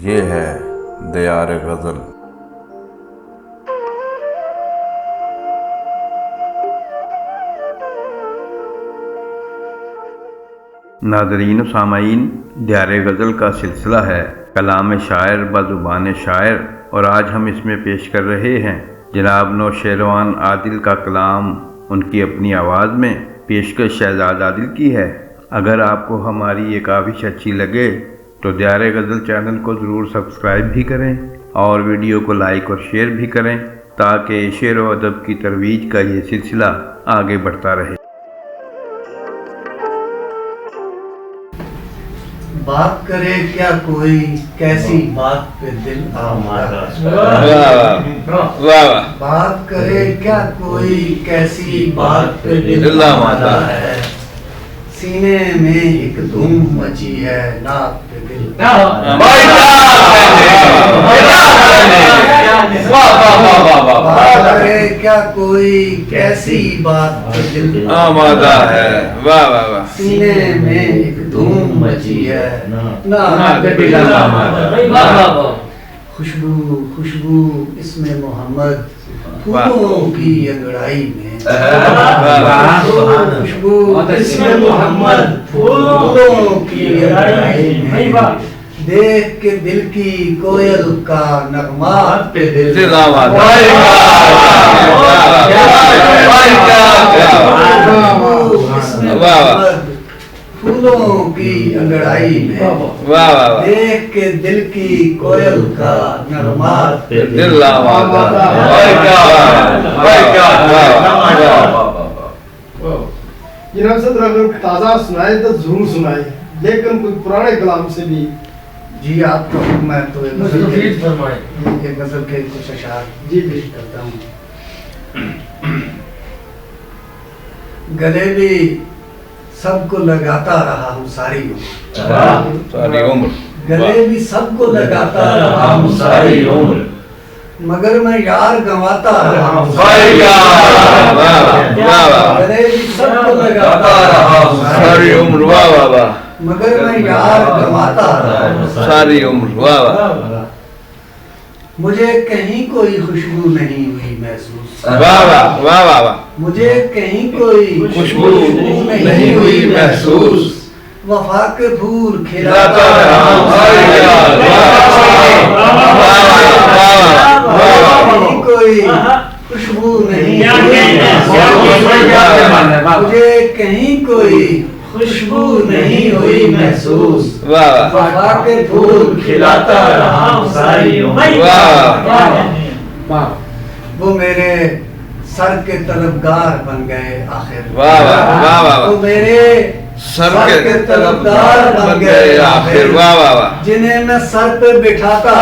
یہ ہے دیار غزل۔ ناظرین و سامعین، دیار غزل کا سلسلہ ہے کلام شاعر بزبان شاعر، اور آج ہم اس میں پیش کر رہے ہیں جناب نوشیروان عادل کا کلام ان کی اپنی آواز میں۔ پیشکش شہزاد عادل کی ہے۔ اگر آپ کو ہماری یہ کاوش اچھی لگے تو دیار غزل چینل کو ضرور سبسکرائب بھی کریں اور ویڈیو کو لائک اور شیئر بھی کریں تاکہ شعر و ادب کی ترویج کا یہ سلسلہ آگے بڑھتا رہے۔ بات کرے کیا کوئی کیسی بات پہ دل آمادہ ہے، بات کرے کیا کوئی کیسی بات پہ دل آمادہ ہے، سینے میں ایک دھوم مچی ہے، ناک پہ دل بات کرے کیا کوئی کیسی بات پہ دل آمادہ ہے، واہ واہ واہ، سینے میں ایک دھوم مچی ہے، ناک پہ دل آمادہ ہے، خوشبو خوشبو اسم محمد پھولوں کی انگڑائی میں، خوشبو اسم محمد پھولوں کی انگڑائی میں، دیکھ کے دل کی کوئل کا نغمات پہ دل آمادہ ہے، پھولوں کی انگڑائی میں، دیکھ کے دل کی کوئل کا نغمات پہ دل آمادہ جناب صدر اگر تازہ سنائے تو ضرور سنائے، لیکن کوئی پرانے کلام سے بھی۔ جی آپ کا حکم ہے تو ایک غزل کے کچھ اشعار جی پیش کرتا ہوں۔ گلے بھی سب کو لگاتا رہا ہوں ساری عمر، ساری عمر، گلے بھی سب کو لگاتا رہا ہوں ساری عمر، مگر میں یار گنواتا رہا ہوں گلے بھی سب کو لگاتا رہا ہوں ساری عمر، واہ واہ واہ، مگر میں یار گنواتا رہا ہوں ساری عمر، واہ واہ، مجھے کہیں کوئی خوشبو نہیں ہوئی محسوس، واہ واہ واہ واہ واہ، مجھے کہیں کوئی خوشبو نہیں ہوئی محسوس، وفا کے پھول کھلاتا کھلاتا رہا ہوں ساری یار، کہیں کوئی خوشبو نہیں ہوئی محسوس، مجھے کہیں کوئی خوشبو نہیں ہوئی محسوس، واہ وفا کے پھول کھلاتا رہا ہوں ساری عمر، واہ، وہ میرے سر کے طلبگار بن گئے آخر، واہ واہ واہ واہ، وہ میرے سر کے طلبگار بن گئے آخر، واہ واہ واہ، جنہیں میں سر پہ بٹھاتا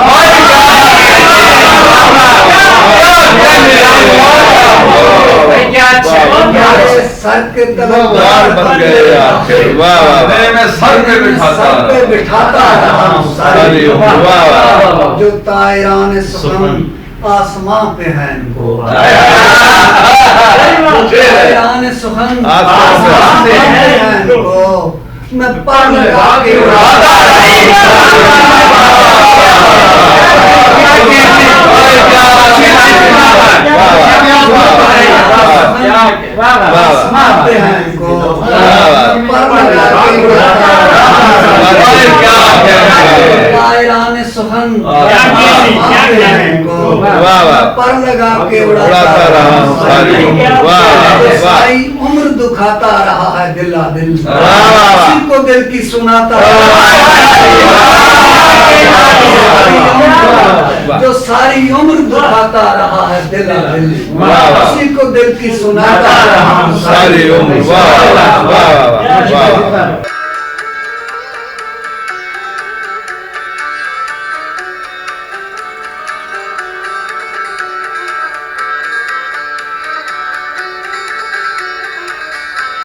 سر کے طلبگار بن گئے آخر، واہ واہ، میں سر پہ بٹھاتا رہا ہوں ساری عمر، واہ واہ، جو طائران سخن آسمان پہ ہیں ان کو، طائران سخن آسمان پہ ہیں ان کو، میں پر لگا کے اڑاتا آسمان پہ ہیں ان کو، پر لگا کے اڑاتا طائران سخن آسمان پہ ہیں ان کو، پر لگا کے اڑاتا رہا، ساری عمر دکھاتا رہا ہے دل آ دل، کسی کو دل کی سناتا جو ساری عمر دکھاتا رہا ہے دل آ دل، کسی کو دل کی سناتا رہا ساری عمر، واہ واہ واہ واہ واہ۔